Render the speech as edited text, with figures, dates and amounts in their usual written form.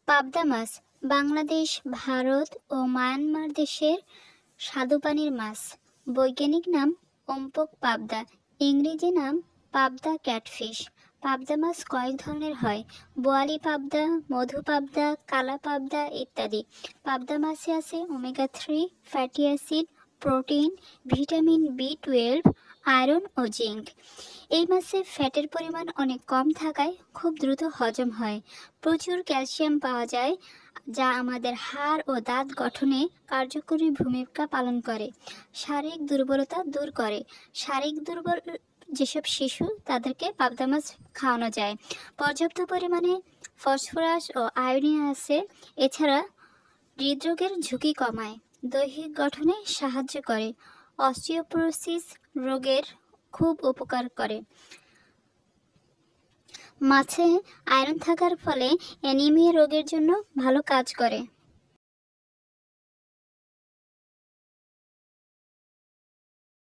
পাবদা মাছ বাংলাদেশ, ভারত ও মায়ানমার দেশের স্বাদুপানির মাছ। বৈজ্ঞানিক নাম ওমপক পাবদা, ইংরেজি নাম পাবদা ক্যাটফিশ। পাবদা মাছ কয়েক ধরনের হয়: বোয়ালি পাবদা, মধু পাবদা, কালা পাবদা ইত্যাদি। পাবদা মাছে আছে omega 3 fatty acid, protein, vitamin B 12, iron ও জিঙ্ক। এই মাছে ফ্যাটের পরিমাণ অনেক কম থাকায় খুব দ্রুত হজম হয়। প্রচুর ক্যালসিয়াম পাওয়া যায়, যা আমাদের হাড় ও দাঁত গঠনে কার্যকরী ভূমিকা পালন করে। শারীরিক দুর্বলতা দূর করে। শারীরিক দুর্বল যেসব শিশু, তাদেরকে পাবদা মাছ খাওয়ানো যায়। পর্যাপ্ত পরিমাণে ফসফরাস ও আয়োডিন আছে। এছাড়া হৃদরোগের ঝুঁকি কমায়, দৈহিক গঠনে সাহায্য করে, অস্টিওপোরোসিস রোগের খুব উপকার করে। মাছে আয়রন থাকার ফলে অ্যানিমিয়া রোগের জন্য ভালো কাজ করে।